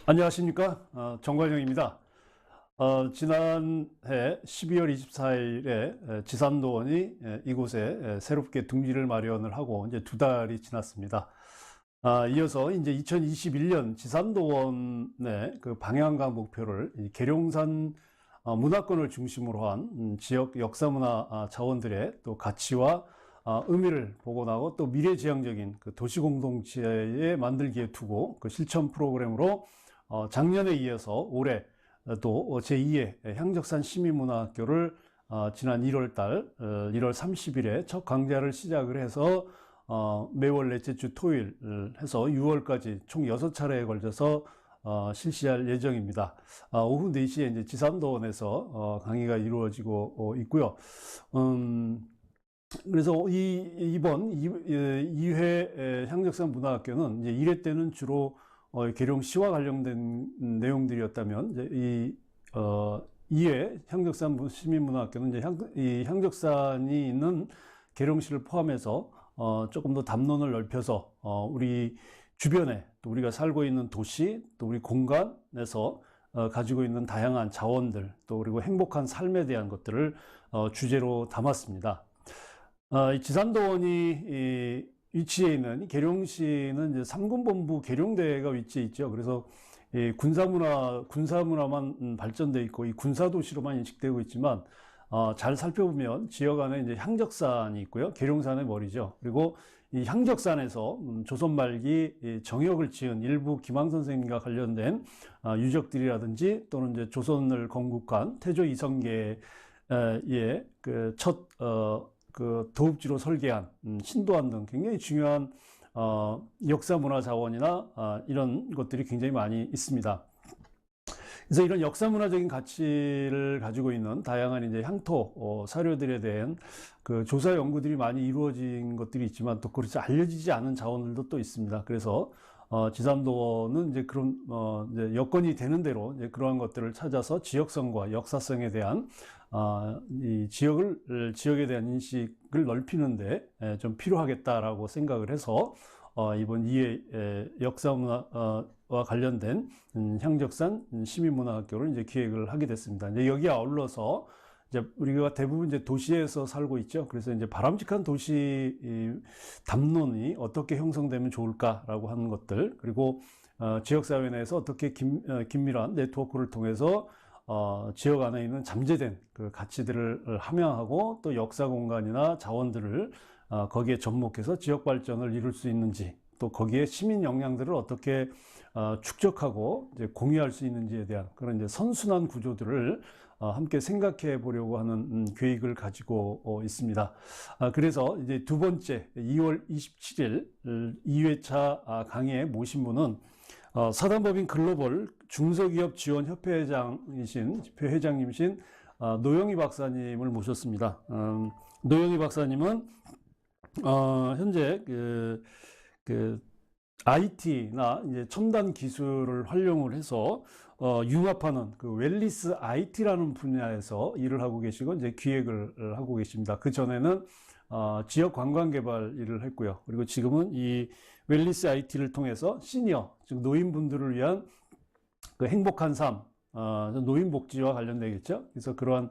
안녕하십니까? 정관영입니다. 지난해 12월 24일에 지산도원이 이곳에 새롭게 둥지를 마련을 하고 이제 두 달이 지났습니다. 이어서 이제 2021년 지산도원의 그 방향과 목표를 이 계룡산 문화권을 중심으로 한 지역 역사문화 자원들의 또 가치와 의미를 복원하고 또 미래지향적인 그 도시공동체의 만들기에 두고 그 실천 프로그램으로 작년에 이어서 올해 또 제2회 향적산 시민문화학교를 지난 1월 30일에 첫 강좌를 시작을 해서 매월 넷째 주 토요일 해서 6월까지 총 6차례에 걸쳐서 실시할 예정입니다. 오후 4시에 이제 지산도원에서 강의가 이루어지고 있고요. 그래서 이번 2회 향적산 문화학교는 이제 1회 때는 주로 계룡시와 관련된 내용들이었다면 이제 2회 향적산 시민문화학교는 이제 이 향적산이 있는 계룡시를 포함해서 조금 더 담론을 넓혀서 우리 주변에 또 우리가 살고 있는 도시 또 우리 공간에서 가지고 있는 다양한 자원들 또 그리고 행복한 삶에 대한 것들을 주제로 담았습니다. 이 지산도원이 위치해 있는 계룡시는 이제 3군본부 계룡대가 위치해 있죠. 그래서 이 군사문화만 발전돼 있고 이 군사도시로만 인식되고 있지만 잘 살펴보면 지역 안에 이제 향적산이 있고요. 계룡산의 머리죠. 그리고 이 향적산에서 조선 말기 정역을 지은 일부 김항 선생님과 관련된 유적들이라든지 또는 이제 조선을 건국한 태조 이성계의 그첫 그 도읍지로 설계한 신도안 등 굉장히 중요한 역사문화 자원이나 이런 것들이 굉장히 많이 있습니다. 그래서 이런 역사문화적인 가치를 가지고 있는 다양한 이제 향토 사료들에 대한 그 조사 연구들이 많이 이루어진 것들이 있지만 또 그렇지 알려지지 않은 자원들도 또 있습니다. 그래서 지산도는 이제 그런 이제 여건이 되는 대로 이제 그러한 것들을 찾아서 지역성과 역사성에 대한 이 지역에 대한 인식을 넓히는데 좀 필요하겠다라고 생각을 해서 이번 2회 역사문화와 관련된 향적산 시민문화학교를 이제 기획을 하게 됐습니다. 이제 여기에 아울러서 이제 우리가 대부분 이제 도시에서 살고 있죠. 그래서 이제 바람직한 도시 담론이 어떻게 형성되면 좋을까라고 하는 것들, 그리고 지역사회 내에서 어떻게 긴밀한 네트워크를 통해서 지역 안에 있는 잠재된 그 가치들을 함양하고 또 역사 공간이나 자원들을 거기에 접목해서 지역 발전을 이룰 수 있는지, 또 거기에 시민 역량들을 어떻게 축적하고 이제 공유할 수 있는지에 대한 그런 이제 선순환 구조들을 함께 생각해 보려고 하는 계획을 가지고 있습니다. 그래서 이제 두 번째 2월 27일 2회차 강의에 모신 분은 사단법인 글로벌 중소기업 지원협회 회장님이신 노영희 박사님을 모셨습니다. 노영희 박사님은 현재 그 IT나 이제 첨단 기술을 활용을 해서 융합하는 그 웰리스 IT라는 분야에서 일을 하고 계시고 이제 기획을 하고 계십니다. 그 전에는 지역 관광 개발 일을 했고요. 그리고 지금은 이 웰리스 IT를 통해서 시니어, 즉 노인분들을 위한 그 행복한 삶, 노인 복지와 관련되겠죠. 그래서 그러한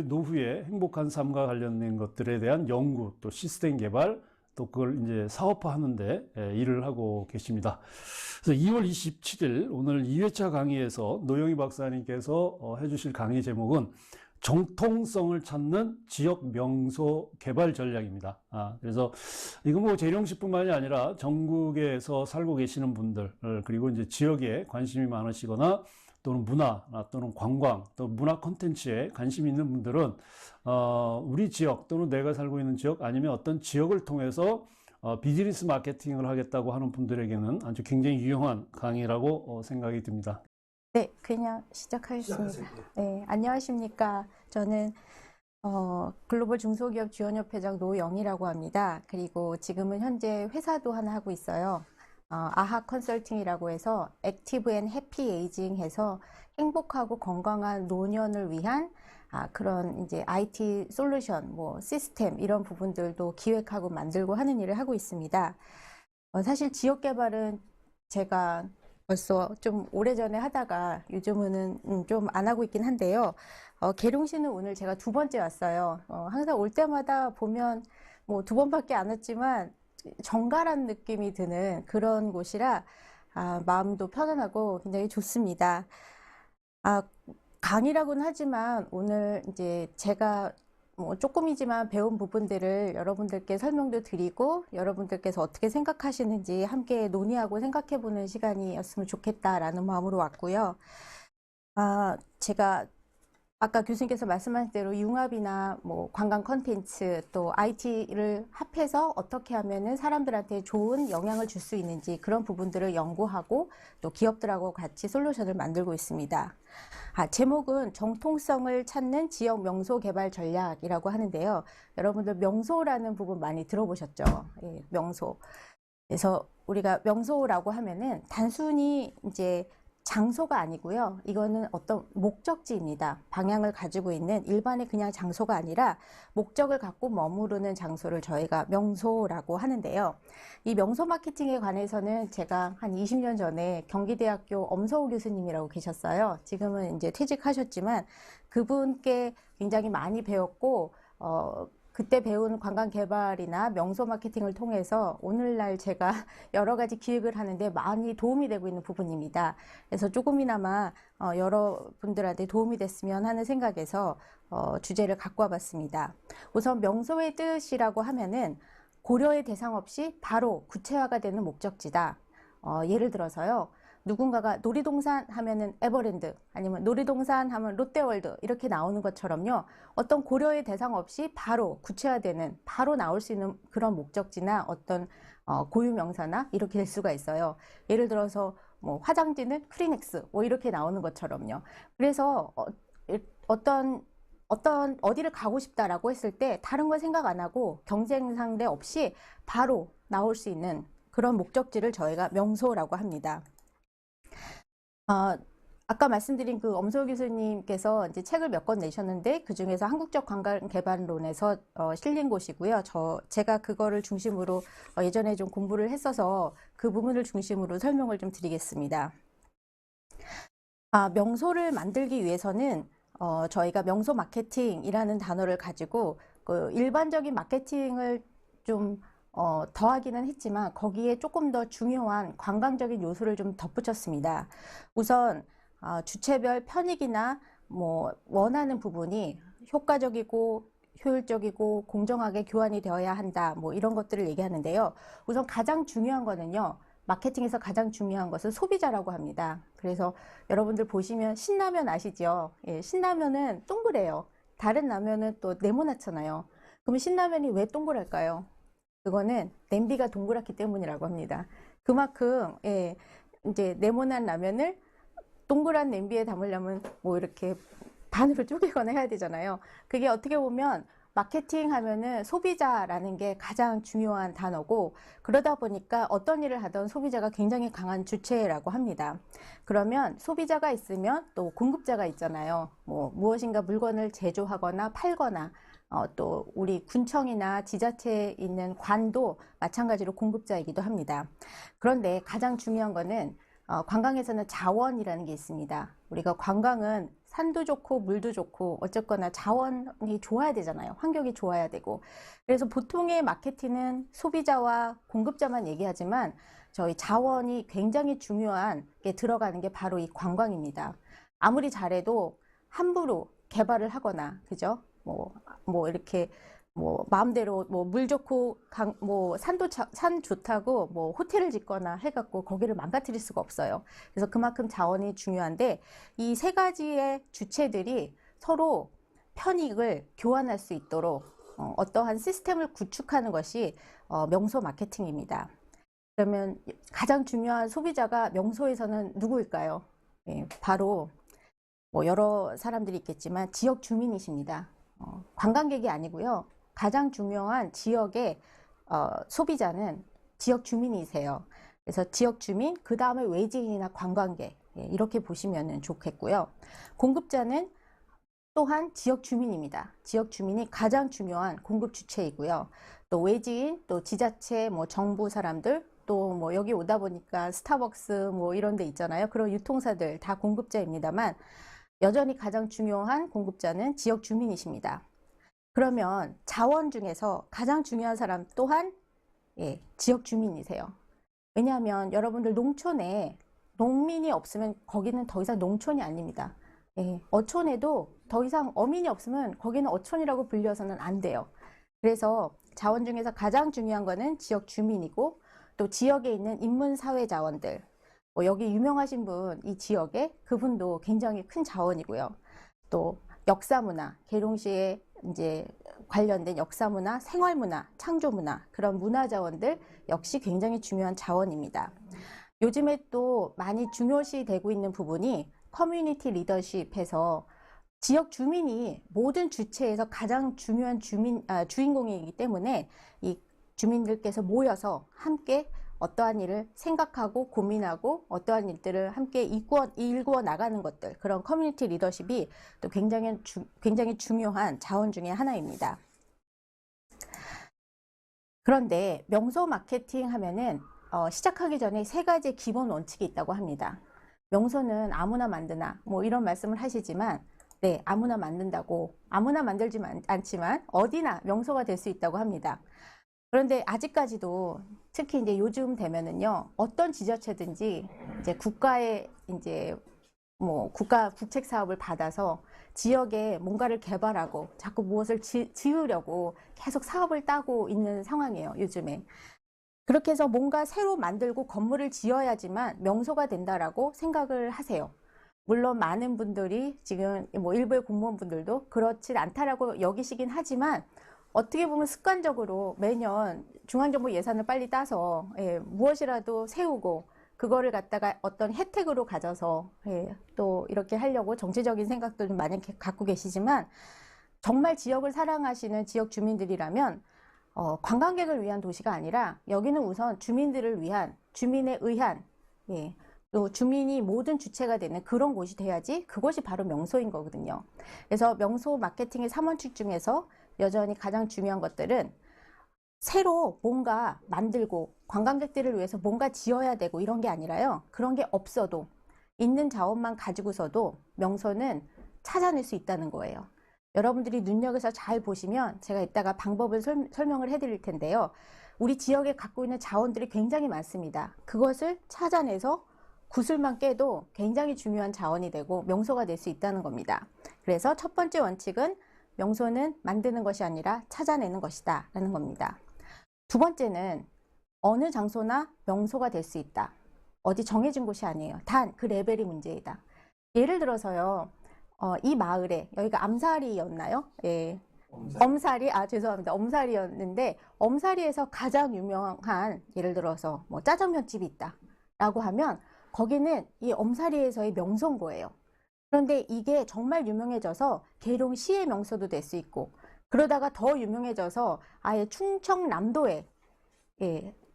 노후의 행복한 삶과 관련된 것들에 대한 연구, 또 시스템 개발, 또 그걸 이제 사업화하는데 일을 하고 계십니다. 그래서 2월 27일 오늘 2회차 강의에서 노영희 박사님께서 해주실 강의 제목은 정통성을 찾는 지역 명소 개발 전략입니다. 그래서 이거 뭐 재령시뿐만이 아니라 전국에서 살고 계시는 분들, 그리고 이제 지역에 관심이 많으시거나 또는 문화 또는 관광 또 문화 콘텐츠에 관심 있는 분들은 우리 지역 또는 내가 살고 있는 지역 아니면 어떤 지역을 통해서 비즈니스 마케팅을 하겠다고 하는 분들에게는 아주 굉장히 유용한 강의라고 생각이 듭니다. 네, 그냥 시작하겠습니다. 네, 안녕하십니까. 저는 글로벌 중소기업 지원협회장 노영희라고 합니다. 그리고 지금은 현재 회사도 하나 하고 있어요. 아하 컨설팅이라고 해서 액티브 앤 해피 에이징 해서 행복하고 건강한 노년을 위한 그런 이제 IT 솔루션, 뭐 시스템 이런 부분들도 기획하고 만들고 하는 일을 하고 있습니다. 사실 지역 개발은 제가 벌써 좀 오래전에 하다가 요즘은 좀 안 하고 있긴 한데요. 계룡시는 오늘 제가 두 번째 왔어요. 항상 올 때마다 보면 뭐 두 번밖에 안 왔지만 정갈한 느낌이 드는 그런 곳이라 마음도 편안하고 굉장히 좋습니다. 아, 강의라고는 하지만 오늘 이제 제가 뭐 조금이지만 배운 부분들을 여러분들께 설명도 드리고 여러분들께서 어떻게 생각하시는지 함께 논의하고 생각해 보는 시간이었으면 좋겠다라는 마음으로 왔고요. 제가 아까 교수님께서 말씀하신 대로 융합이나 뭐 관광 컨텐츠 또 IT를 합해서 어떻게 하면은 사람들한테 좋은 영향을 줄 수 있는지 그런 부분들을 연구하고 또 기업들하고 같이 솔루션을 만들고 있습니다. 제목은 정통성을 찾는 지역 명소 개발 전략이라고 하는데요. 여러분들 명소라는 부분 많이 들어보셨죠? 예, 명소. 그래서 우리가 명소라고 하면은 단순히 이제 장소가 아니고요. 이거는 어떤 목적지입니다. 방향을 가지고 있는 일반의 그냥 장소가 아니라 목적을 갖고 머무르는 장소를 저희가 명소라고 하는데요. 이 명소 마케팅에 관해서는 제가 한 20년 전에 경기대학교 엄서우 교수님이라고 계셨어요. 지금은 이제 퇴직하셨지만 그분께 굉장히 많이 배웠고, 그때 배운 관광 개발이나 명소 마케팅을 통해서 오늘날 제가 여러 가지 기획을 하는데 많이 도움이 되고 있는 부분입니다. 그래서 조금이나마 여러분들한테 도움이 됐으면 하는 생각에서 주제를 갖고 와봤습니다. 우선 명소의 뜻이라고 하면은 고려의 대상 없이 바로 구체화가 되는 목적지다. 예를 들어서요. 누군가가 놀이동산 하면은 에버랜드 아니면 놀이동산 하면 롯데월드 이렇게 나오는 것처럼요. 어떤 고려의 대상 없이 바로 구체화되는 바로 나올 수 있는 그런 목적지나 어떤 고유 명사나 이렇게 될 수가 있어요. 예를 들어서 뭐 화장지는 크리넥스 뭐 이렇게 나오는 것처럼요. 그래서 어디를 가고 싶다라고 했을 때 다른 걸 생각 안 하고 경쟁 상대 없이 바로 나올 수 있는 그런 목적지를 저희가 명소라고 합니다. 아까 말씀드린 그 엄소호 교수님께서 이제 책을 몇 권 내셨는데 그 중에서 한국적 관광 개발론에서 실린 곳이고요. 제가 그거를 중심으로 예전에 좀 공부를 했어서 그 부분을 중심으로 설명을 좀 드리겠습니다. 명소를 만들기 위해서는 저희가 명소 마케팅이라는 단어를 가지고 그 일반적인 마케팅을 좀 더하기는 했지만 거기에 조금 더 중요한 관광적인 요소를 좀 덧붙였습니다. 우선 주체별 편익이나 뭐 원하는 부분이 효과적이고 효율적이고 공정하게 교환이 되어야 한다. 뭐 이런 것들을 얘기하는데요. 우선 가장 중요한 거는요. 마케팅에서 가장 중요한 것은 소비자라고 합니다. 그래서 여러분들 보시면 신라면 아시죠? 예, 신라면은 동그래요. 다른 라면은 또 네모나잖아요. 그럼 신라면이 왜 동그랄까요? 그거는 냄비가 동그랗기 때문이라고 합니다. 그만큼 예, 이제 네모난 라면을 동그란 냄비에 담으려면 뭐 이렇게 반으로 쪼개거나 해야 되잖아요. 그게 어떻게 보면 마케팅 하면은 소비자라는 게 가장 중요한 단어고 그러다 보니까 어떤 일을 하던 소비자가 굉장히 강한 주체라고 합니다. 그러면 소비자가 있으면 또 공급자가 있잖아요. 뭐 무엇인가 물건을 제조하거나 팔거나 또 우리 군청이나 지자체에 있는 관도 마찬가지로 공급자이기도 합니다. 그런데 가장 중요한 거는 관광에서는 자원이라는 게 있습니다. 우리가 관광은 산도 좋고 물도 좋고 어쨌거나 자원이 좋아야 되잖아요. 환경이 좋아야 되고. 그래서 보통의 마케팅은 소비자와 공급자만 얘기하지만 저희 자원이 굉장히 중요한 게 들어가는 게 바로 이 관광입니다. 아무리 잘해도 함부로 개발을 하거나, 그죠? 뭐 이렇게 뭐 마음대로 뭐 물 좋고 뭐 산 좋다고 뭐 호텔을 짓거나 해갖고 거기를 망가뜨릴 수가 없어요. 그래서 그만큼 자원이 중요한데 이 세 가지의 주체들이 서로 편익을 교환할 수 있도록 어떠한 시스템을 구축하는 것이 명소 마케팅입니다. 그러면 가장 중요한 소비자가 명소에서는 누구일까요? 예, 바로 뭐 여러 사람들이 있겠지만 지역 주민이십니다. 관광객이 아니고요. 가장 중요한 지역의 소비자는 지역 주민이세요. 그래서 지역 주민, 그 다음에 외지인이나 관광객 이렇게 보시면 좋겠고요. 공급자는 또한 지역 주민입니다. 지역 주민이 가장 중요한 공급 주체이고요. 또 외지인, 또 지자체, 뭐 정부 사람들, 또 뭐 여기 오다 보니까 스타벅스 뭐 이런 데 있잖아요. 그런 유통사들 다 공급자입니다만 여전히 가장 중요한 공급자는 지역 주민이십니다. 그러면 자원 중에서 가장 중요한 사람 또한 지역 주민이세요. 왜냐하면 여러분들 농촌에 농민이 없으면 거기는 더 이상 농촌이 아닙니다. 어촌에도 더 이상 어민이 없으면 거기는 어촌이라고 불려서는 안 돼요. 그래서 자원 중에서 가장 중요한 거는 지역 주민이고 또 지역에 있는 인문사회 자원들. 여기 유명하신 분, 이 지역에 그분도 굉장히 큰 자원이고요. 또 역사문화, 계룡시에 이제 관련된 역사문화, 생활문화, 창조문화 그런 문화자원들 역시 굉장히 중요한 자원입니다. 요즘에 또 많이 중요시 되고 있는 부분이 커뮤니티 리더십에서 지역 주민이 모든 주체에서 가장 중요한 주인공이기 때문에 이 주민들께서 모여서 함께 어떠한 일을 생각하고 고민하고 어떠한 일들을 함께 일구어 나가는 것들, 그런 커뮤니티 리더십이 또 굉장히 중요한 자원 중에 하나입니다. 그런데 명소 마케팅 하면은 시작하기 전에 세 가지 기본 원칙이 있다고 합니다. 명소는 아무나 만드나 뭐 이런 말씀을 하시지만 네, 아무나 만든다고 아무나 만들지 않지만 어디나 명소가 될 수 있다고 합니다. 그런데 아직까지도 특히 이제 요즘 되면은요, 어떤 지자체든지 이제 국가의 이제 뭐 국가 국책 사업을 받아서 지역에 뭔가를 개발하고 자꾸 무엇을 지으려고 계속 사업을 따고 있는 상황이에요, 요즘에. 그렇게 해서 뭔가 새로 만들고 건물을 지어야지만 명소가 된다라고 생각을 하세요. 물론 많은 분들이 지금 뭐 일부의 공무원분들도 그렇지 않다라고 여기시긴 하지만 어떻게 보면 습관적으로 매년 중앙정부 예산을 빨리 따서 무엇이라도 세우고 그거를 갖다가 어떤 혜택으로 가져서 또 이렇게 하려고 정치적인 생각도 좀 많이 갖고 계시지만 정말 지역을 사랑하시는 지역 주민들이라면 관광객을 위한 도시가 아니라 여기는 우선 주민들을 위한 주민에 의한 또 주민이 모든 주체가 되는 그런 곳이 돼야지 그것이 바로 명소인 거거든요. 그래서 명소 마케팅의 3원칙 중에서 여전히 가장 중요한 것들은 새로 뭔가 만들고 관광객들을 위해서 뭔가 지어야 되고 이런 게 아니라요. 그런 게 없어도 있는 자원만 가지고서도 명소는 찾아낼 수 있다는 거예요. 여러분들이 눈여겨서 잘 보시면 제가 이따가 방법을 설명을 해드릴 텐데요. 우리 지역에 갖고 있는 자원들이 굉장히 많습니다. 그것을 찾아내서 구슬만 깨도 굉장히 중요한 자원이 되고 명소가 될 수 있다는 겁니다. 그래서 첫 번째 원칙은 명소는 만드는 것이 아니라 찾아내는 것이다 라는 겁니다. 두 번째는 어느 장소나 명소가 될 수 있다. 어디 정해진 곳이 아니에요. 단 그 레벨이 문제이다. 예를 들어서요. 이 마을에 여기가 암사리였나요? 예. 엄사리, 죄송합니다. 엄사리였는데 엄사리에서 가장 유명한 예를 들어서 뭐 짜장면 집이 있다 라고 하면 거기는 이 엄사리에서의 명소인 거예요. 그런데 이게 정말 유명해져서 계룡시의 명소도 될 수 있고 그러다가 더 유명해져서 아예 충청남도에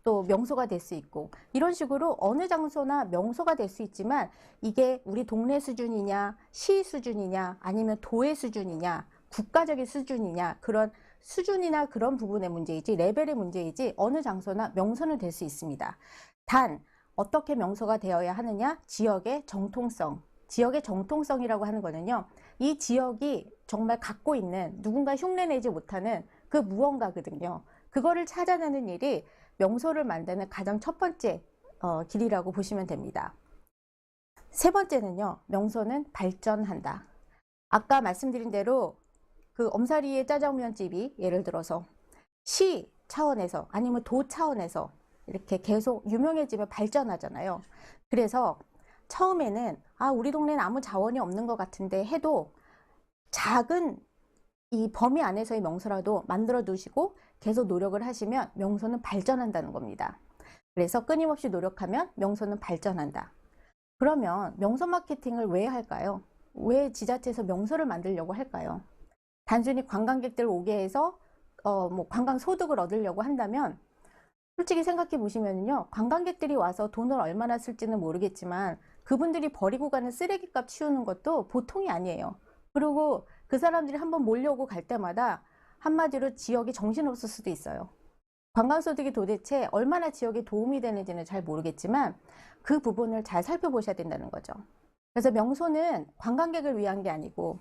또 명소가 될 수 있고 이런 식으로 어느 장소나 명소가 될 수 있지만 이게 우리 동네 수준이냐 시 수준이냐 아니면 도의 수준이냐 국가적인 수준이냐 그런 수준이나 그런 부분의 문제이지 레벨의 문제이지 어느 장소나 명소는 될 수 있습니다. 단 어떻게 명소가 되어야 하느냐? 지역의 정통성. 지역의 정통성이라고 하는 거는요. 이 지역이 정말 갖고 있는 누군가 흉내내지 못하는 그 무언가거든요. 그거를 찾아내는 일이 명소를 만드는 가장 첫 번째 길이라고 보시면 됩니다. 세 번째는요. 명소는 발전한다. 아까 말씀드린 대로 그 엄사리의 짜장면집이 예를 들어서 시 차원에서 아니면 도 차원에서 이렇게 계속 유명해지면 발전하잖아요. 그래서 처음에는 우리 동네는 아무 자원이 없는 것 같은데 해도 작은 이 범위 안에서의 명소라도 만들어 두시고 계속 노력을 하시면 명소는 발전한다는 겁니다. 그래서 끊임없이 노력하면 명소는 발전한다. 그러면 명소 마케팅을 왜 할까요? 왜 지자체에서 명소를 만들려고 할까요? 단순히 관광객들 오게 해서 뭐 관광 소득을 얻으려고 한다면 솔직히 생각해 보시면요. 관광객들이 와서 돈을 얼마나 쓸지는 모르겠지만 그분들이 버리고 가는 쓰레기값 치우는 것도 보통이 아니에요. 그리고 그 사람들이 한번 몰려오고 갈 때마다 한마디로 지역이 정신없을 수도 있어요. 관광소득이 도대체 얼마나 지역에 도움이 되는지는 잘 모르겠지만 그 부분을 잘 살펴보셔야 된다는 거죠. 그래서 명소는 관광객을 위한 게 아니고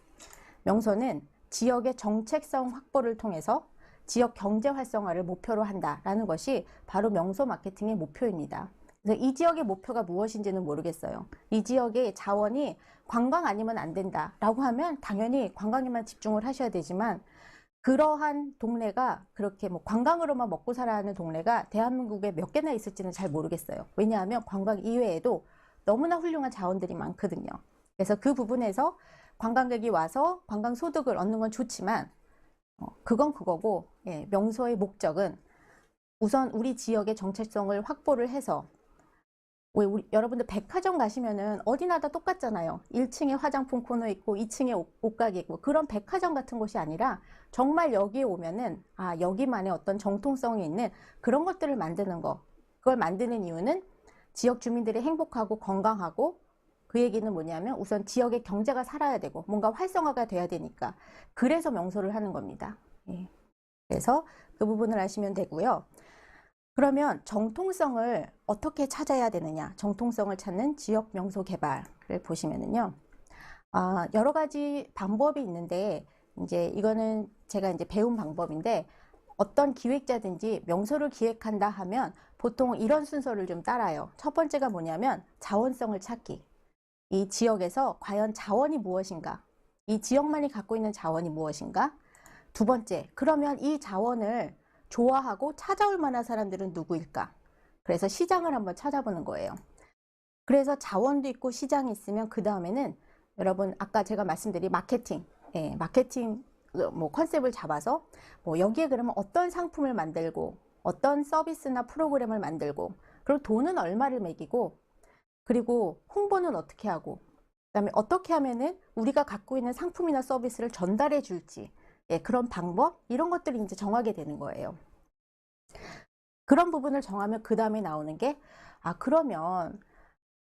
명소는 지역의 정책성 확보를 통해서 지역 경제 활성화를 목표로 한다라는 것이 바로 명소 마케팅의 목표입니다. 그래서 이 지역의 목표가 무엇인지는 모르겠어요. 이 지역의 자원이 관광 아니면 안 된다라고 하면 당연히 관광에만 집중을 하셔야 되지만 그러한 동네가 그렇게 뭐 관광으로만 먹고 살아야 하는 동네가 대한민국에 몇 개나 있을지는 잘 모르겠어요. 왜냐하면 관광 이외에도 너무나 훌륭한 자원들이 많거든요. 그래서 그 부분에서 관광객이 와서 관광 소득을 얻는 건 좋지만 그건 그거고, 예, 명소의 목적은 우선 우리 지역의 정체성을 확보를 해서 왜 여러분들 백화점 가시면은 어디나 다 똑같잖아요. 1층에 화장품 코너 있고 2층에 옷가게 있고 그런 백화점 같은 곳이 아니라 정말 여기에 오면은 여기만의 어떤 정통성이 있는 그런 것들을 만드는 거. 그걸 만드는 이유는 지역 주민들이 행복하고 건강하고 그 얘기는 뭐냐면 우선 지역의 경제가 살아야 되고 뭔가 활성화가 돼야 되니까 그래서 명소를 하는 겁니다. 예. 그래서 그 부분을 아시면 되고요. 그러면 정통성을 어떻게 찾아야 되느냐? 정통성을 찾는 지역 명소 개발을 보시면은요. 여러 가지 방법이 있는데 이제 이거는 제가 이제 배운 방법인데 어떤 기획자든지 명소를 기획한다 하면 보통 이런 순서를 좀 따라요. 첫 번째가 뭐냐면 자원성을 찾기. 이 지역에서 과연 자원이 무엇인가? 이 지역만이 갖고 있는 자원이 무엇인가? 두 번째, 그러면 이 자원을 좋아하고 찾아올 만한 사람들은 누구일까? 그래서 시장을 한번 찾아보는 거예요. 그래서 자원도 있고 시장이 있으면 그 다음에는 여러분 아까 제가 말씀드린 마케팅, 예, 마케팅 뭐 컨셉을 잡아서 뭐 여기에 그러면 어떤 상품을 만들고 어떤 서비스나 프로그램을 만들고 그리고 돈은 얼마를 매기고 그리고 홍보는 어떻게 하고 그다음에 어떻게 하면은 우리가 갖고 있는 상품이나 서비스를 전달해 줄지 예, 그런 방법 이런 것들이 이제 정하게 되는 거예요. 그런 부분을 정하면 그 다음에 나오는 게 그러면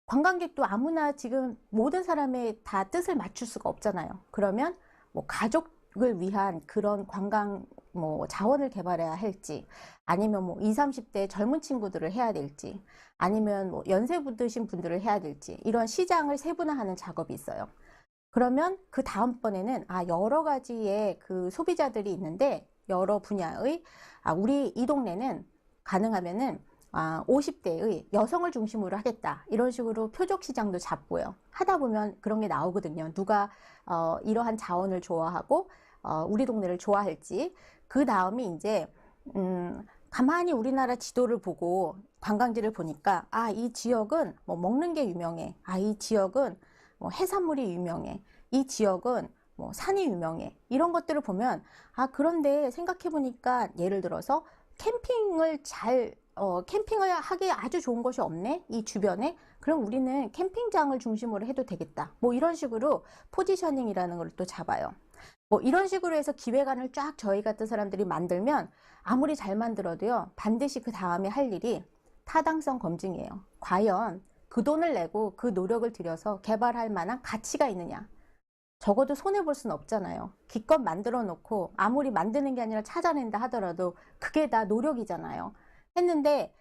관광객도 아무나 지금 모든 사람의 다 뜻을 맞출 수가 없잖아요. 그러면 뭐 가족을 위한 그런 관광 뭐 자원을 개발해야 할지 아니면 뭐 20, 30대 젊은 친구들을 해야 될지 아니면 뭐 연세 드신 분들을 해야 될지 이런 시장을 세분화하는 작업이 있어요. 그러면 그 다음번에는 여러 가지의 그 소비자들이 있는데 여러 분야의 우리 이 동네는 가능하면은 50대의 여성을 중심으로 하겠다 이런 식으로 표적 시장도 잡고요. 하다 보면 그런 게 나오거든요. 누가 이러한 자원을 좋아하고 우리 동네를 좋아할지 그 다음이 이제 가만히 우리나라 지도를 보고 관광지를 보니까 이 지역은 뭐 먹는 게 유명해. 이 지역은 뭐 해산물이 유명해. 이 지역은 뭐 산이 유명해. 이런 것들을 보면 그런데 생각해 보니까 예를 들어서 캠핑을 하기에 아주 좋은 곳이 없네 이 주변에. 그럼 우리는 캠핑장을 중심으로 해도 되겠다 뭐 이런 식으로 포지셔닝이라는 걸 또 잡아요. 뭐 이런 식으로 해서 기획안을 쫙 저희 같은 사람들이 만들면 아무리 잘 만들어도요 반드시 그 다음에 할 일이 타당성 검증이에요. 과연 그 돈을 내고 그 노력을 들여서 개발할 만한 가치가 있느냐. 적어도 손해볼 수는 없잖아요. 기껏 만들어 놓고 아무리 만드는 게 아니라 찾아낸다 하더라도 그게 다 노력이잖아요. 했는데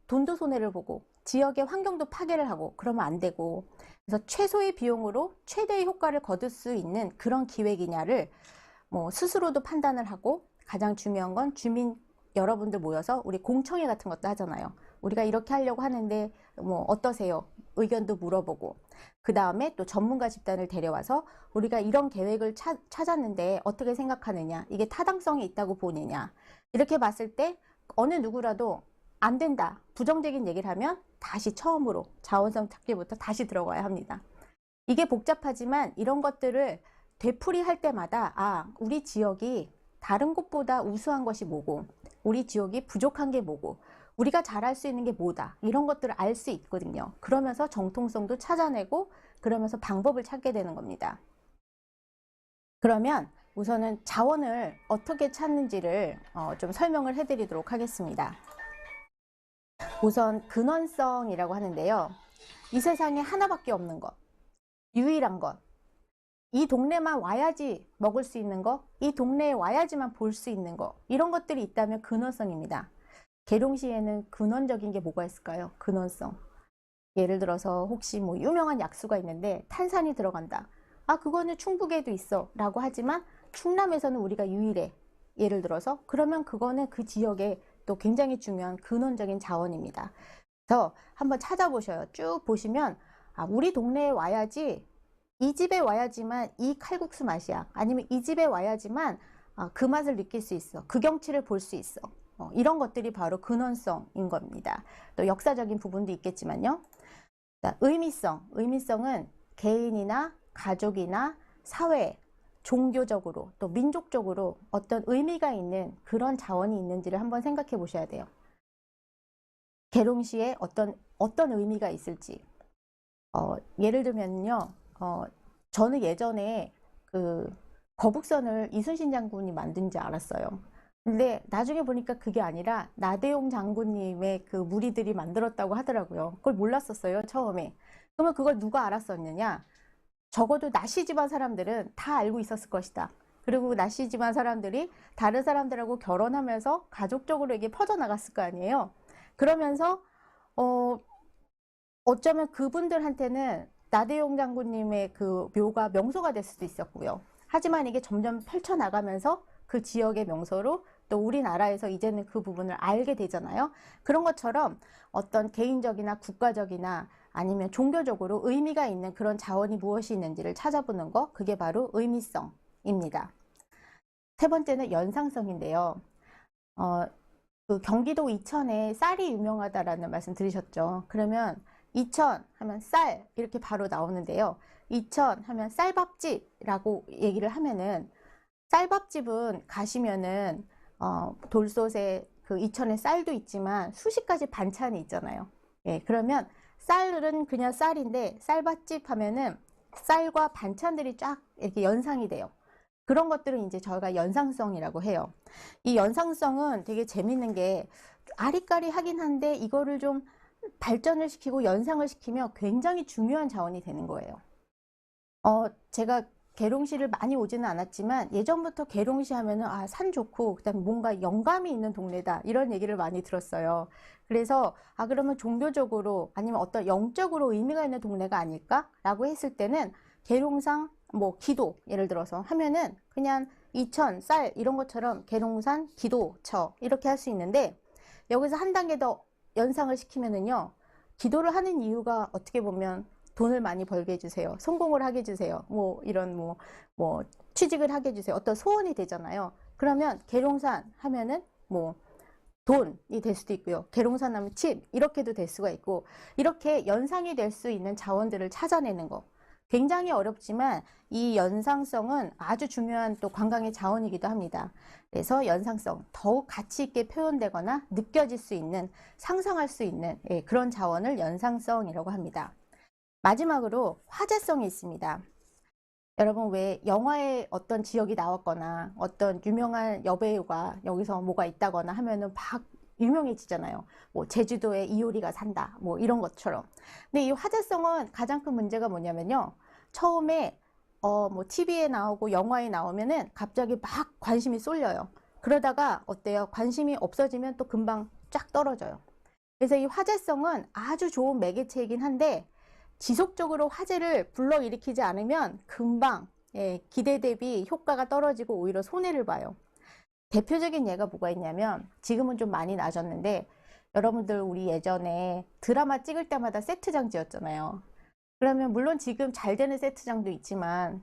돈도 손해를 보고 지역의 환경도 파괴를 하고 그러면 안 되고 그래서 최소의 비용으로 최대의 효과를 거둘 수 있는 그런 기획이냐를 뭐 스스로도 판단을 하고 가장 중요한 건 주민 여러분들 모여서 우리 공청회 같은 것도 하잖아요. 우리가 이렇게 하려고 하는데 뭐 어떠세요? 의견도 물어보고 그 다음에 또 전문가 집단을 데려와서 우리가 이런 계획을 찾았는데 어떻게 생각하느냐 이게 타당성이 있다고 보느냐 이렇게 봤을 때 어느 누구라도 안 된다 부정적인 얘기를 하면 다시 처음으로 자원성 찾기부터 다시 들어가야 합니다. 이게 복잡하지만 이런 것들을 되풀이할 때마다 우리 지역이 다른 곳보다 우수한 것이 뭐고 우리 지역이 부족한 게 뭐고 우리가 잘할 수 있는 게 뭐다 이런 것들을 알 수 있거든요. 그러면서 정통성도 찾아내고 그러면서 방법을 찾게 되는 겁니다. 그러면 우선은 자원을 어떻게 찾는지를 좀 설명을 해드리도록 하겠습니다. 우선 근원성이라고 하는데요. 이 세상에 하나밖에 없는 것, 유일한 것, 이 동네만 와야지 먹을 수 있는 거, 이 동네에 와야지만 볼 수 있는 거, 이런 것들이 있다면 근원성입니다. 계룡시에는 근원적인 게 뭐가 있을까요? 근원성. 예를 들어서 혹시 뭐 유명한 약수가 있는데 탄산이 들어간다. 아, 그거는 충북에도 있어 라고 하지만 충남에서는 우리가 유일해. 예를 들어서 그러면 그거는 그 지역에 또 굉장히 중요한 근원적인 자원입니다. 그래서 한번 찾아보셔요. 쭉 보시면 아, 우리 동네에 와야지, 이 집에 와야지만 이 칼국수 맛이야. 아니면 이 집에 와야지만 그 맛을 느낄 수 있어. 그 경치를 볼 수 있어. 이런 것들이 바로 근원성인 겁니다. 또 역사적인 부분도 있겠지만요. 자, 의미성. 의미성은 개인이나 가족이나 사회, 종교적으로 또 민족적으로 어떤 의미가 있는 그런 자원이 있는지를 한번 생각해 보셔야 돼요. 계룡시에 어떤 의미가 있을지. 예를 들면요. 저는 예전에 그 거북선을 이순신 장군이 만든지 알았어요. 근데 나중에 보니까 그게 아니라 나대용 장군님의 그 무리들이 만들었다고 하더라고요. 그걸 몰랐었어요, 처음에. 그러면 그걸 누가 알았었느냐? 적어도 나씨 집안 사람들은 다 알고 있었을 것이다. 그리고 나씨 집안 사람들이 다른 사람들하고 결혼하면서 가족적으로 이게 퍼져나갔을 거 아니에요. 그러면서 어쩌면 그분들한테는 나대용 장군님의 그 묘가 명소가 될 수도 있었고요. 하지만 이게 점점 펼쳐나가면서 그 지역의 명소로 또 우리나라에서 이제는 그 부분을 알게 되잖아요. 그런 것처럼 어떤 개인적이나 국가적이나 아니면 종교적으로 의미가 있는 그런 자원이 무엇이 있는지를 찾아보는 거, 그게 바로 의미성입니다. 세 번째는 연상성인데요. 그 경기도 이천에 쌀이 유명하다라는 말씀 들으셨죠? 그러면 이천 하면 쌀 이렇게 바로 나오는데요. 이천 하면 쌀밥집이라고 얘기를 하면은 쌀밥집은 가시면은 돌솥에 그 이천에 쌀도 있지만 수십 가지 반찬이 있잖아요. 예, 그러면 쌀은 그냥 쌀인데 쌀밥집 하면은 쌀과 반찬들이 쫙 이렇게 연상이 돼요. 그런 것들은 이제 저희가 연상성이라고 해요. 이 연상성은 되게 재밌는 게 아리까리하긴 한데 이거를 좀 발전을 시키고 연상을 시키면 굉장히 중요한 자원이 되는 거예요. 제가 계룡시를 많이 오지는 않았지만 예전부터 계룡시 하면은 산 좋고 그다음에 뭔가 영감이 있는 동네다 이런 얘기를 많이 들었어요. 그래서 그러면 종교적으로 아니면 어떤 영적으로 의미가 있는 동네가 아닐까라고 했을 때는 계룡산 뭐 기도 예를 들어서 하면은 그냥 이천 쌀 이런 것처럼 계룡산 기도처 이렇게 할 수 있는데 여기서 한 단계 더 연상을 시키면은요 기도를 하는 이유가 어떻게 보면 돈을 많이 벌게 해주세요. 성공을 하게 해주세요. 뭐 이런 뭐 취직을 하게 해주세요. 어떤 소원이 되잖아요. 그러면 계룡산 하면은 뭐 돈이 될 수도 있고요. 계룡산 하면 집 이렇게도 될 수가 있고 이렇게 연상이 될 수 있는 자원들을 찾아내는 거 굉장히 어렵지만 이 연상성은 아주 중요한 또 관광의 자원이기도 합니다. 그래서 연상성 더욱 가치 있게 표현되거나 느껴질 수 있는 상상할 수 있는 그런 자원을 연상성이라고 합니다. 마지막으로 화제성이 있습니다. 여러분 왜 영화에 어떤 지역이 나왔거나 어떤 유명한 여배우가 여기서 뭐가 있다거나 하면은 막 유명해지잖아요. 뭐 제주도에 이효리가 산다 뭐 이런 것처럼. 근데 이 화제성은 가장 큰 문제가 뭐냐면요. 처음에 뭐 TV에 나오고 영화에 나오면은 갑자기 막 관심이 쏠려요. 그러다가 어때요? 관심이 없어지면 또 금방 쫙 떨어져요. 그래서 이 화제성은 아주 좋은 매개체이긴 한데 지속적으로 화제를 불러일으키지 않으면 금방 기대 대비 효과가 떨어지고 오히려 손해를 봐요. 대표적인 예가 뭐가 있냐면 지금은 좀 많이 나아졌는데 여러분들 우리 예전에 드라마 찍을 때마다 세트장 지었잖아요. 그러면 물론 지금 잘 되는 세트장도 있지만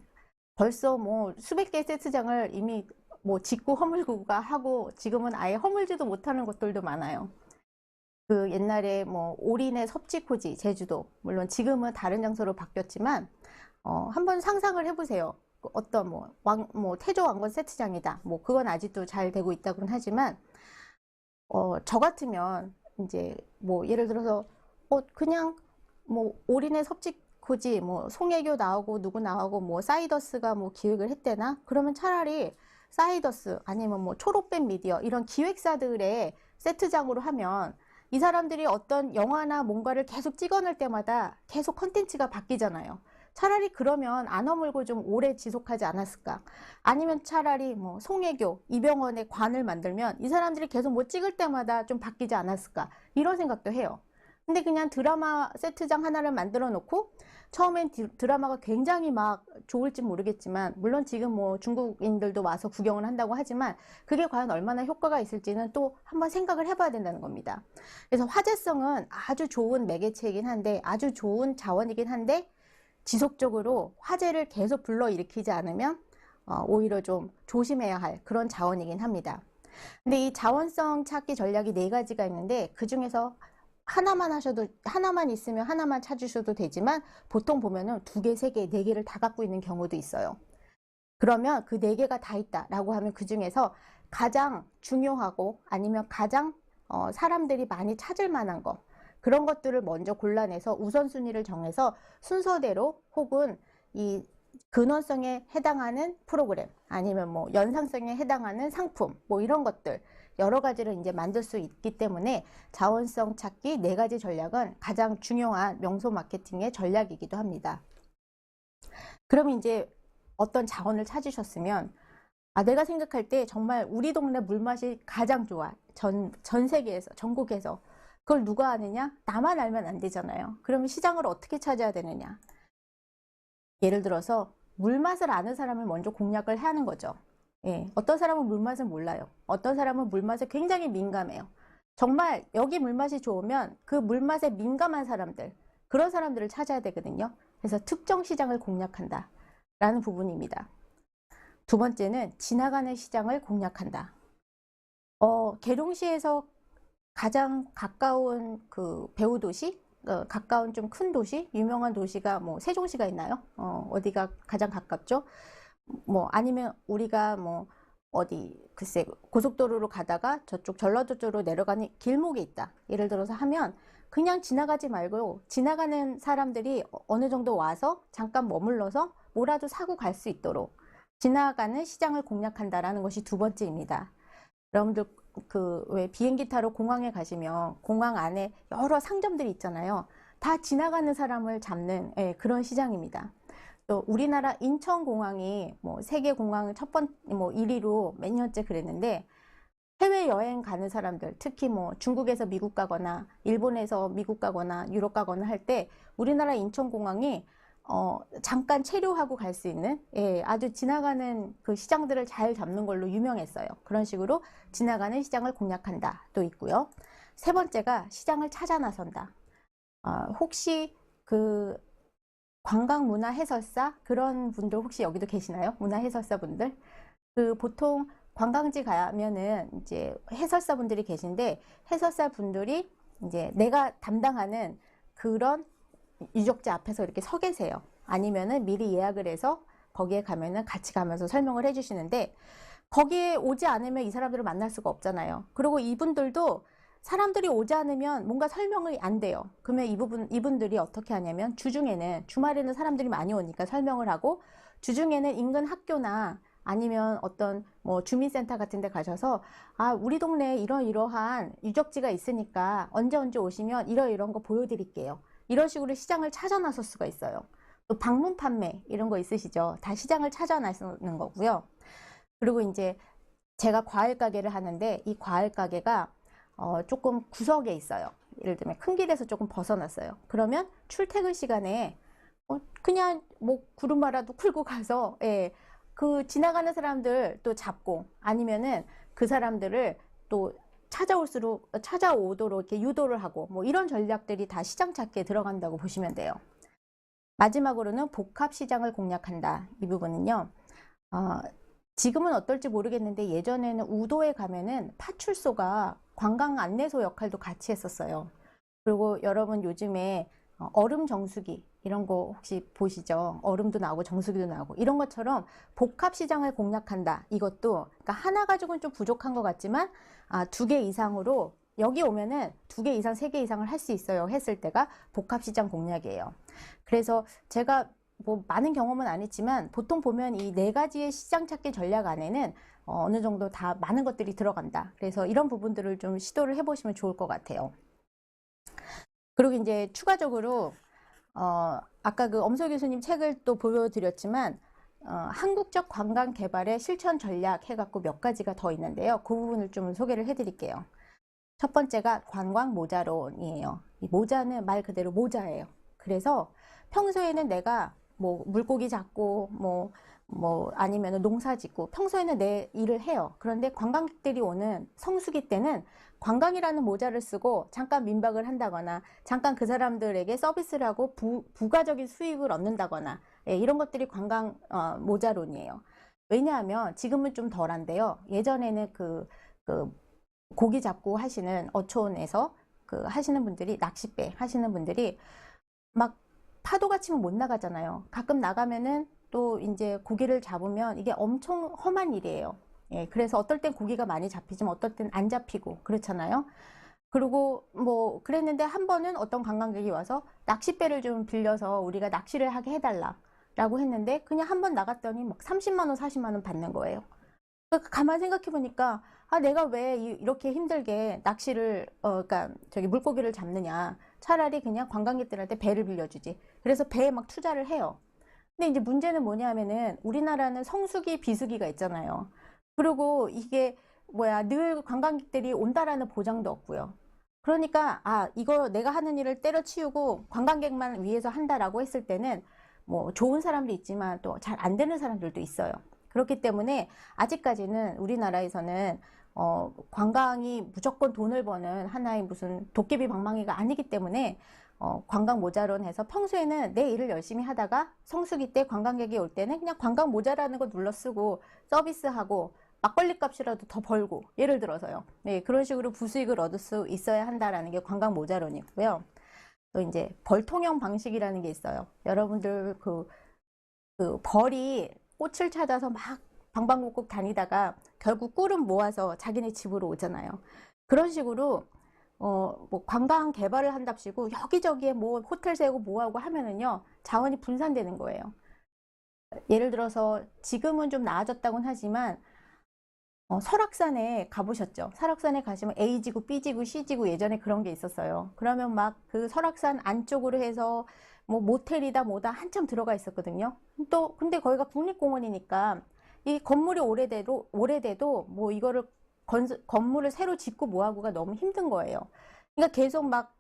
벌써 뭐 수백 개의 세트장을 이미 뭐 짓고 허물고가 하고 지금은 아예 허물지도 못하는 곳들도 많아요. 그 옛날에 뭐 올인의 섭지코지 제주도 물론 지금은 다른 장소로 바뀌었지만 한번 상상을 해보세요. 어떤 뭐 태조 왕건 세트장이다. 뭐 그건 아직도 잘 되고 있다고는 하지만 저 같으면 이제 뭐 예를 들어서 그냥 뭐 올인의 섭지코지 뭐 송혜교 나오고 누구 나오고 뭐 사이더스가 뭐 기획을 했대나 그러면 차라리 사이더스 아니면 뭐 초록뱀 미디어 이런 기획사들의 세트장으로 하면 이 사람들이 어떤 영화나 뭔가를 계속 찍어낼 때마다 계속 컨텐츠가 바뀌잖아요. 차라리 그러면 안 허물고 좀 오래 지속하지 않았을까? 아니면 차라리 뭐 송혜교, 이병헌의 관을 만들면 이 사람들이 계속 뭐 찍을 때마다 좀 바뀌지 않았을까? 이런 생각도 해요. 근데 그냥 드라마 세트장 하나를 만들어 놓고 처음엔 드라마가 굉장히 막 좋을지 모르겠지만, 물론 지금 뭐 중국인들도 와서 구경을 한다고 하지만 그게 과연 얼마나 효과가 있을지는 또 한번 생각을 해봐야 된다는 겁니다. 그래서 화제성은 아주 좋은 매개체이긴 한데, 아주 좋은 자원이긴 한데, 지속적으로 화제를 계속 불러일으키지 않으면 오히려 좀 조심해야 할 그런 자원이긴 합니다. 근데 이 자원성 찾기 전략이 4가지가 있는데, 그 중에서 하나만 있으면 하나만 찾으셔도 되지만, 보통 보면은 2개, 3개, 4개를 다 갖고 있는 경우도 있어요. 그러면 그 4개가 다 있다라고 하면 그 중에서 가장 중요하고 아니면 가장 사람들이 많이 찾을 만한 거, 그런 것들을 먼저 골라내서 우선순위를 정해서 순서대로, 혹은 이 근원성에 해당하는 프로그램, 아니면 뭐 연상성에 해당하는 상품, 뭐 이런 것들 여러 가지를 이제 만들 수 있기 때문에 자원성 찾기 4가지 전략은 가장 중요한 명소 마케팅의 전략이기도 합니다. 그럼 이제 어떤 자원을 찾으셨으면, 내가 생각할 때 정말 우리 동네 물맛이 가장 좋아. 전 세계에서, 전국에서. 그걸 누가 아느냐? 나만 알면 안 되잖아요. 그러면 시장을 어떻게 찾아야 되느냐? 예를 들어서 물맛을 아는 사람을 먼저 공략을 하는 거죠. 예, 어떤 사람은 물맛을 몰라요. 어떤 사람은 물맛에 굉장히 민감해요. 정말 여기 물맛이 좋으면 그 물맛에 민감한 사람들, 그런 사람들을 찾아야 되거든요. 그래서 특정 시장을 공략한다 라는 부분입니다. 2번째는 지나가는 시장을 공략한다. 계룡시에서 가장 가까운 그 배후 도시, 가까운 좀 큰 도시, 유명한 도시가 뭐 세종시가 있나요? 어디가 가장 가깝죠? 뭐 아니면 우리가 뭐 어디 글쎄 고속도로로 가다가 저쪽 전라도 쪽으로 내려가는 길목에 있다, 예를 들어서 하면, 그냥 지나가지 말고 지나가는 사람들이 어느 정도 와서 잠깐 머물러서 뭐라도 사고 갈 수 있도록 지나가는 시장을 공략한다라는 것이 2번째입니다. 여러분들 그 왜 비행기 타러 공항에 가시면 공항 안에 여러 상점들이 있잖아요. 다 지나가는 사람을 잡는, 그런 시장입니다. 또 우리나라 인천공항이 뭐 세계 공항 뭐 1위로 몇 년째 그랬는데, 해외여행 가는 사람들, 특히 뭐 중국에서 미국 가거나 일본에서 미국 가거나 유럽 가거나 할 때 우리나라 인천공항이 잠깐 체류하고 갈 수 있는, 아주 지나가는 그 시장들을 잘 잡는 걸로 유명했어요. 그런 식으로 지나가는 시장을 공략한다 또 있고요. 3번째가 시장을 찾아 나선다. 혹시 그 관광 문화 해설사, 그런 분들 혹시 여기도 계시나요? 문화 해설사 분들? 그 보통 관광지 가면은 이제 해설사 분들이 계신데, 해설사 분들이 이제 내가 담당하는 그런 유적지 앞에서 이렇게 서 계세요. 아니면은 미리 예약을 해서 거기에 가면은 같이 가면서 설명을 해주시는데, 거기에 오지 않으면 이 사람들을 만날 수가 없잖아요. 그리고 이분들도 사람들이 오지 않으면 뭔가 설명이 안 돼요. 그러면 이분들이 어떻게 하냐면, 주말에는 사람들이 많이 오니까 설명을 하고, 주중에는 인근 학교나 아니면 어떤 뭐 주민센터 같은 데 가셔서, 우리 동네에 이러이러한 유적지가 있으니까 언제 오시면 이런 거 보여드릴게요. 이런 식으로 시장을 찾아 나설 수가 있어요. 또 방문 판매 이런 거 있으시죠? 다 시장을 찾아 나서는 거고요. 그리고 이제 제가 과일 가게를 하는데, 이 과일 가게가 조금 구석에 있어요. 예를 들면 큰 길에서 조금 벗어났어요. 그러면 출퇴근 시간에 그냥 뭐 구름마라도 끌고 가서, 그 지나가는 사람들 또 잡고, 아니면은 그 사람들을 또 찾아오도록 이렇게 유도를 하고, 뭐 이런 전략들이 다 시장 찾기에 들어간다고 보시면 돼요. 마지막으로는 복합 시장을 공략한다. 이 부분은요, 지금은 어떨지 모르겠는데, 예전에는 우도에 가면은 파출소가 관광 안내소 역할도 같이 했었어요. 그리고 여러분 요즘에 얼음 정수기 이런 거 혹시 보시죠? 얼음도 나오고 정수기도 나오고, 이런 것처럼 복합 시장을 공략한다. 이것도 그러니까 하나 가지고는 좀 부족한 것 같지만, 2개 이상으로 여기 오면은 2개 이상, 3개 이상을 할 수 있어요 했을 때가 복합 시장 공략이에요. 그래서 제가 뭐 많은 경험은 아니지만, 보통 보면 이 4가지의 시장 찾기 전략 안에는 어느 정도 다 많은 것들이 들어간다. 그래서 이런 부분들을 좀 시도를 해보시면 좋을 것 같아요. 그리고 이제 추가적으로 아까 그 엄소 교수님 책을 또 보여드렸지만, 한국적 관광 개발의 실천 전략 해갖고 몇 가지가 더 있는데요. 그 부분을 좀 소개를 해드릴게요. 첫 번째가 관광 모자론이에요. 이 모자는 말 그대로 모자예요. 그래서 평소에는 내가 뭐 물고기 잡고 뭐 아니면 농사 짓고 평소에는 내 일을 해요. 그런데 관광객들이 오는 성수기 때는 관광이라는 모자를 쓰고 잠깐 민박을 한다거나 잠깐 그 사람들에게 서비스를 하고 부가적인 수익을 얻는다거나, 예, 이런 것들이 관광 모자론이에요. 왜냐하면 지금은 좀 덜한데요. 예전에는 그 고기 잡고 하시는 어촌에서 그 하시는 분들이, 낚싯배 하시는 분들이 막 파도가 치면 못 나가잖아요. 가끔 나가면은 또 이제 고기를 잡으면 이게 엄청 험한 일이에요. 예, 그래서 어떨 땐 고기가 많이 잡히지만 어떨 땐 안 잡히고 그렇잖아요. 그리고 뭐 그랬는데 한 번은 어떤 관광객이 와서 낚싯배를 좀 빌려서 우리가 낚시를 하게 해달라라고 했는데 그냥 한 번 나갔더니 막 30만 원, 40만 원 받는 거예요. 그러니까 가만히 생각해 보니까 내가 왜 이렇게 힘들게 낚시를 그러니까 저기 물고기를 잡느냐. 차라리 그냥 관광객들한테 배를 빌려주지. 그래서 배에 막 투자를 해요. 근데 이제 문제는 뭐냐면은 우리나라는 성수기, 비수기가 있잖아요. 그리고 이게 늘 관광객들이 온다라는 보장도 없고요. 그러니까 이거 내가 하는 일을 때려치우고 관광객만 위해서 한다라고 했을 때는 뭐 좋은 사람도 있지만 또 잘 안 되는 사람들도 있어요. 그렇기 때문에 아직까지는 우리나라에서는 관광이 무조건 돈을 버는 하나의 무슨 도깨비 방망이가 아니기 때문에 관광 모자론 해서 평소에는 내 일을 열심히 하다가 성수기 때 관광객이 올 때는 그냥 관광 모자라는 거 눌러 쓰고 서비스하고 막걸리 값이라도 더 벌고, 예를 들어서요. 네, 그런 식으로 부수익을 얻을 수 있어야 한다라는 게 관광 모자론이고요. 또 이제 벌통형 방식이라는 게 있어요. 여러분들 그 벌이 꽃을 찾아서 막 방방곡곡 다니다가 결국 꿀은 모아서 자기네 집으로 오잖아요. 그런 식으로 뭐 관광 개발을 한답시고 여기저기에 뭐 호텔 세우고 뭐하고 하면은요, 자원이 분산되는 거예요. 예를 들어서 지금은 좀 나아졌다고는 하지만 설악산에 가보셨죠? 설악산에 가시면 A지구, B지구, C지구 예전에 그런 게 있었어요. 그러면 막 그 설악산 안쪽으로 해서 뭐 모텔이다 뭐다 한참 들어가 있었거든요. 또 근데 거기가 국립공원이니까 이 건물이 오래돼도 뭐 이거를 건물을 새로 짓고 뭐하고가 너무 힘든 거예요. 그러니까 계속 막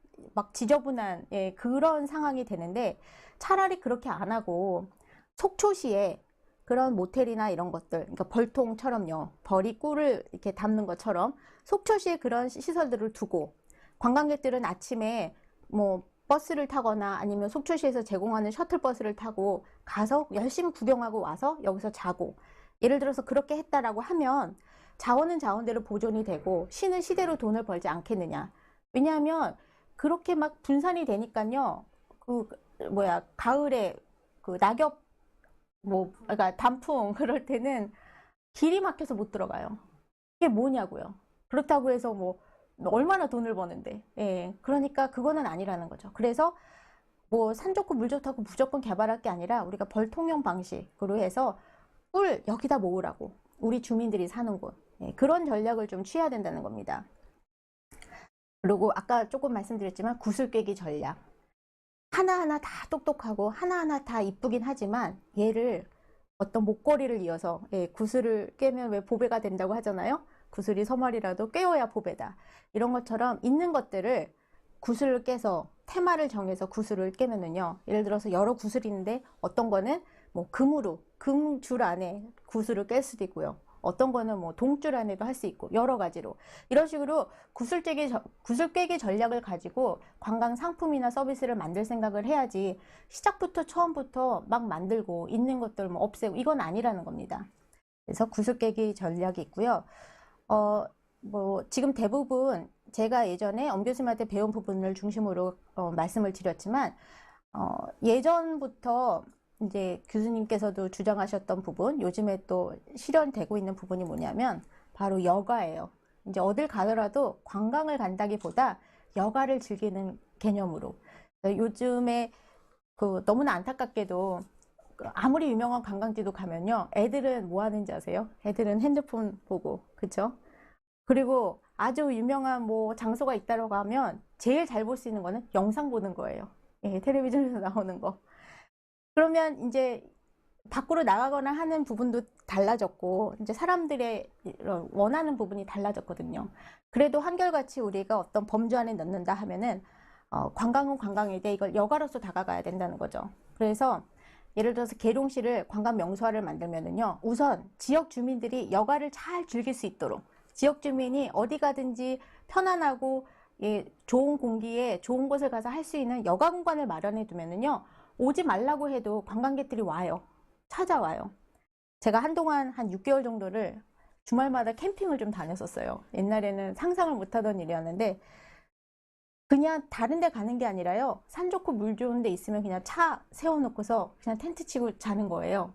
지저분한, 예, 그런 상황이 되는데 차라리 그렇게 안 하고 속초시에 그런 모텔이나 이런 것들, 그러니까 벌통처럼요, 벌이 꿀을 이렇게 담는 것처럼 속초시에 그런 시설들을 두고 관광객들은 아침에 뭐 버스를 타거나 아니면 속초시에서 제공하는 셔틀버스를 타고 가서 열심히 구경하고 와서 여기서 자고, 예를 들어서 그렇게 했다라고 하면 자원은 자원대로 보존이 되고 시는 시대로 돈을 벌지 않겠느냐. 왜냐하면 그렇게 막 분산이 되니까요, 가을에 그 낙엽 그러니까 단풍 그럴 때는 길이 막혀서 못 들어가요. 이게 뭐냐고요. 그렇다고 해서 뭐 얼마나 돈을 버는데. 예, 그러니까 그거는 아니라는 거죠. 그래서 뭐 산 좋고 물 좋다고 무조건 개발할 게 아니라 우리가 벌통형 방식으로 해서 꿀 여기다 모으라고, 우리 주민들이 사는 곳, 예, 그런 전략을 좀 취해야 된다는 겁니다. 그리고 아까 조금 말씀드렸지만 구슬깨기 전략, 하나하나 다 똑똑하고 하나하나 다 이쁘긴 하지만 얘를 어떤 목걸이를 이어서, 예, 구슬을 깨면 왜 보배가 된다고 하잖아요. 구슬이 서말이라도 꿰어야 보배다. 이런 것처럼 있는 것들을 구슬을 깨서 테마를 정해서 구슬을 깨면은요, 예를 들어서 여러 구슬이 있는데 어떤 거는 뭐 금줄 안에 구슬을 깰 수도 있고요. 어떤 거는 뭐 동줄 안에도 할 수 있고 여러 가지로 이런 식으로 구슬 깨기 전략을 가지고 관광 상품이나 서비스를 만들 생각을 해야지 시작부터 처음부터 막 만들고 있는 것들 뭐 없애고 이건 아니라는 겁니다. 그래서 구슬 깨기 전략이 있고요. 뭐 지금 대부분 제가 예전에 엄 교수님한테 배운 부분을 중심으로 말씀을 드렸지만 예전부터 이제 교수님께서도 주장하셨던 부분, 요즘에 또 실현되고 있는 부분이 뭐냐면 바로 여가예요. 이제 어딜 가더라도 관광을 간다기보다 여가를 즐기는 개념으로. 요즘에 너무나 안타깝게도 아무리 유명한 관광지도 가면요, 애들은 뭐 하는지 아세요? 애들은 핸드폰 보고, 그쵸? 그리고 아주 유명한 뭐 장소가 있다고 하면 제일 잘 볼 수 있는 거는 영상 보는 거예요. 예, 텔레비전에서 나오는 거. 그러면 이제 밖으로 나가거나 하는 부분도 달라졌고, 이제 사람들의 이런 원하는 부분이 달라졌거든요. 그래도 한결같이 우리가 어떤 범주 안에 넣는다 하면은, 관광은 관광인데 이걸 여가로서 다가가야 된다는 거죠. 그래서 예를 들어서 계룡시를 관광 명소화를 만들면은요, 우선 지역 주민들이 여가를 잘 즐길 수 있도록, 지역 주민이 어디 가든지 편안하고, 예, 좋은 공기에 좋은 곳을 가서 할 수 있는 여가 공간을 마련해 두면은요, 오지 말라고 해도 관광객들이 와요. 찾아와요. 제가 한동안 한 6개월 정도를 주말마다 캠핑을 좀 다녔었어요. 옛날에는 상상을 못하던 일이었는데, 그냥 다른 데 가는 게 아니라요, 산 좋고 물 좋은 데 있으면 그냥 차 세워놓고서 그냥 텐트 치고 자는 거예요.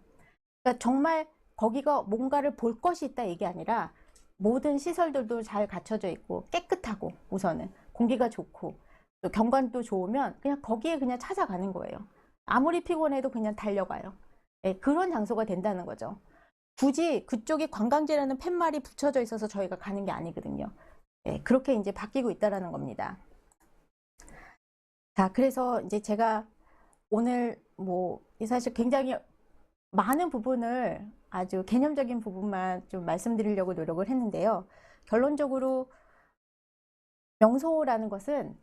그러니까 정말 거기가 뭔가를 볼 것이 있다 이게 아니라 모든 시설들도 잘 갖춰져 있고 깨끗하고, 우선은 공기가 좋고 또 경관도 좋으면 그냥 거기에 그냥 찾아가는 거예요. 아무리 피곤해도 그냥 달려가요. 예, 그런 장소가 된다는 거죠. 굳이 그쪽이 관광지라는 팻말이 붙여져 있어서 저희가 가는 게 아니거든요. 예, 그렇게 이제 바뀌고 있다라는 겁니다. 자, 그래서 이제 제가 오늘 사실 굉장히 많은 부분을, 아주 개념적인 부분만 좀 말씀드리려고 노력을 했는데요. 결론적으로 명소라는 것은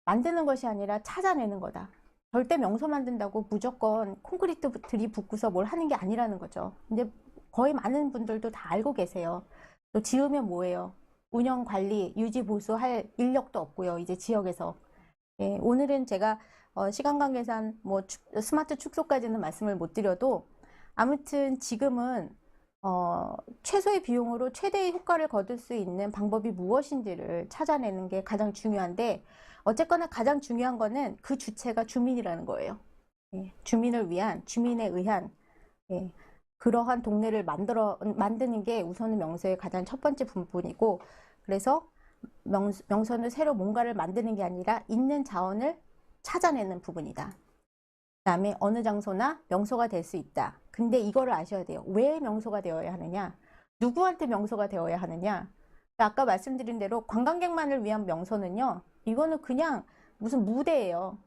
만드는 것이 아니라 찾아내는 거다. 절대 명소 만든다고 무조건 콘크리트 들이붓고서 뭘 하는 게 아니라는 거죠. 근데 거의 많은 분들도 다 알고 계세요. 또 지으면 뭐예요? 운영, 관리, 유지, 보수할 인력도 없고요. 이제 지역에서. 예, 오늘은 제가 시간 관계상 스마트 축소까지는 말씀을 못 드려도, 아무튼 지금은 최소의 비용으로 최대의 효과를 거둘 수 있는 방법이 무엇인지를 찾아내는 게 가장 중요한데, 어쨌거나 가장 중요한 거는 그 주체가 주민이라는 거예요. 예, 주민을 위한, 주민에 의한, 예, 그러한 동네를 만드는 게 우선은 명소의 가장 첫 번째 부분이고, 그래서 명소는 새로 뭔가를 만드는 게 아니라 있는 자원을 찾아내는 부분이다. 그다음에 어느 장소나 명소가 될 수 있다. 근데 이거를 아셔야 돼요. 왜 명소가 되어야 하느냐? 누구한테 명소가 되어야 하느냐? 아까 말씀드린 대로 관광객만을 위한 명소는요, 이거는 그냥 무슨 무대예요.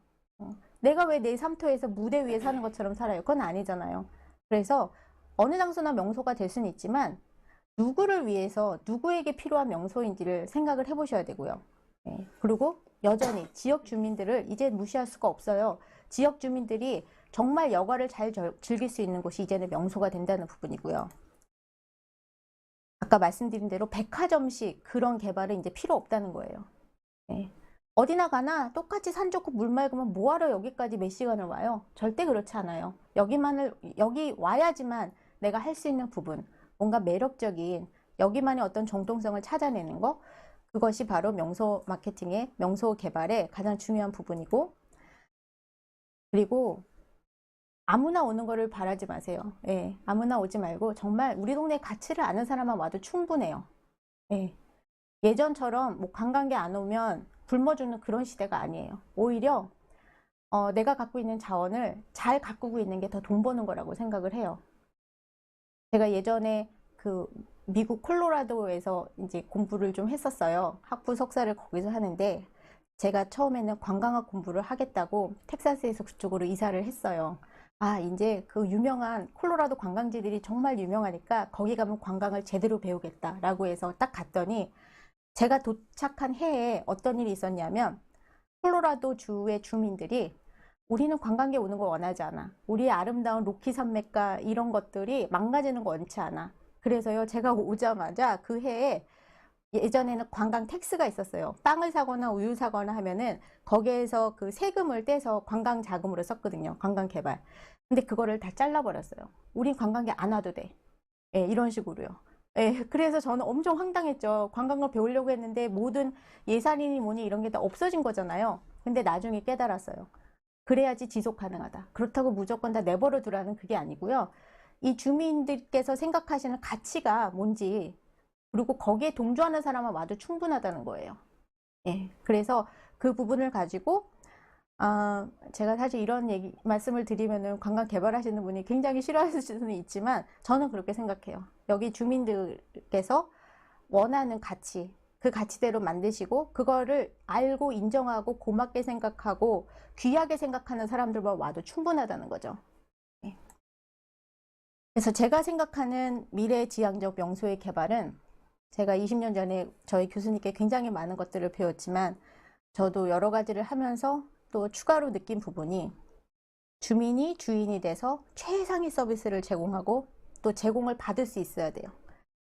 내가 왜 내 삼토에서 무대 위에 사는 것처럼 살아요? 그건 아니잖아요. 그래서 어느 장소나 명소가 될 수는 있지만 누구를 위해서, 누구에게 필요한 명소인지를 생각을 해보셔야 되고요. 네. 그리고 여전히 지역 주민들을 이제 무시할 수가 없어요. 지역 주민들이 정말 여가를 잘 즐길 수 있는 곳이 이제는 명소가 된다는 부분이고요. 아까 말씀드린 대로 백화점식 그런 개발은 이제 필요 없다는 거예요. 네. 어디나 가나 똑같이 산 좋고 물 맑으면 뭐하러 여기까지 몇 시간을 와요? 절대 그렇지 않아요. 여기 와야지만 내가 할 수 있는 부분, 뭔가 매력적인 여기만의 어떤 정통성을 찾아내는 거, 그것이 바로 명소 마케팅의, 명소 개발의 가장 중요한 부분이고, 그리고 아무나 오는 거를 바라지 마세요. 예, 아무나 오지 말고 정말 우리 동네 가치를 아는 사람만 와도 충분해요. 예, 예전처럼 관광객 안 오면 굶어 죽는 그런 시대가 아니에요. 오히려 내가 갖고 있는 자원을 잘 가꾸고 있는 게 더 돈 버는 거라고 생각을 해요. 제가 예전에 미국 콜로라도에서 이제 공부를 좀 했었어요. 학부 석사를 거기서 하는데, 제가 처음에는 관광학 공부를 하겠다고 텍사스에서 그쪽으로 이사를 했어요. 아, 이제 그 유명한 콜로라도 관광지들이 정말 유명하니까 거기 가면 관광을 제대로 배우겠다라고 해서 딱 갔더니, 제가 도착한 해에 어떤 일이 있었냐면, 콜로라도 주의 주민들이 우리는 관광객 오는 걸 원하지 않아. 우리의 아름다운 로키 산맥과 이런 것들이 망가지는 거 원치 않아. 그래서요, 제가 오자마자 그 해에, 예전에는 관광 텍스가 있었어요. 빵을 사거나 우유 사거나 하면은 거기에서 그 세금을 떼서 관광 자금으로 썼거든요. 관광 개발. 근데 그거를 다 잘라버렸어요. 우린 관광객 안 와도 돼. 예, 이런 식으로요. 예, 그래서 저는 엄청 황당했죠. 관광을 배우려고 했는데 모든 예산이니 뭐니 이런 게 다 없어진 거잖아요. 근데 나중에 깨달았어요. 그래야지 지속 가능하다. 그렇다고 무조건 다 내버려 두라는 그게 아니고요. 이 주민들께서 생각하시는 가치가 뭔지, 그리고 거기에 동조하는 사람만 와도 충분하다는 거예요. 예, 그래서 그 부분을 가지고, 제가 사실 이런 말씀을 드리면은 관광 개발하시는 분이 굉장히 싫어하실 수는 있지만, 저는 그렇게 생각해요. 여기 주민들께서 원하는 가치, 그 가치대로 만드시고 그거를 알고 인정하고 고맙게 생각하고 귀하게 생각하는 사람들만 와도 충분하다는 거죠. 네. 그래서 제가 생각하는 미래지향적 명소의 개발은 제가 20년 전에 저희 교수님께 굉장히 많은 것들을 배웠지만 저도 여러 가지를 하면서 또 추가로 느낀 부분이 주민이 주인이 돼서 최상의 서비스를 제공하고 또 제공을 받을 수 있어야 돼요.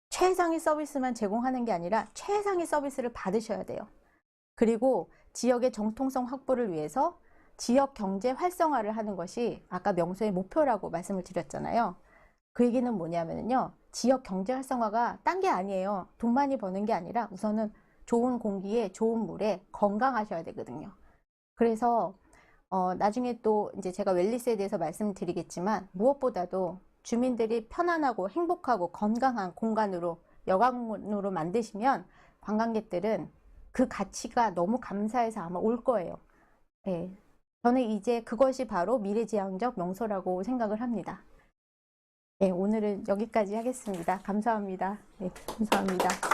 최상의 서비스만 제공하는 게 아니라 최상의 서비스를 받으셔야 돼요. 그리고 지역의 정통성 확보를 위해서 지역 경제 활성화를 하는 것이 아까 명소의 목표라고 말씀을 드렸잖아요. 그 얘기는 뭐냐면요. 지역 경제 활성화가 딴 게 아니에요. 돈 많이 버는 게 아니라 우선은 좋은 공기에 좋은 물에 건강하셔야 되거든요. 그래서 나중에 또 이제 제가 웰니스에 대해서 말씀드리겠지만 무엇보다도 주민들이 편안하고 행복하고 건강한 공간으로 여관으로 만드시면 관광객들은 그 가치가 너무 감사해서 아마 올 거예요. 네. 저는 이제 그것이 바로 미래지향적 명소라고 생각을 합니다. 네, 오늘은 여기까지 하겠습니다. 감사합니다. 네, 감사합니다.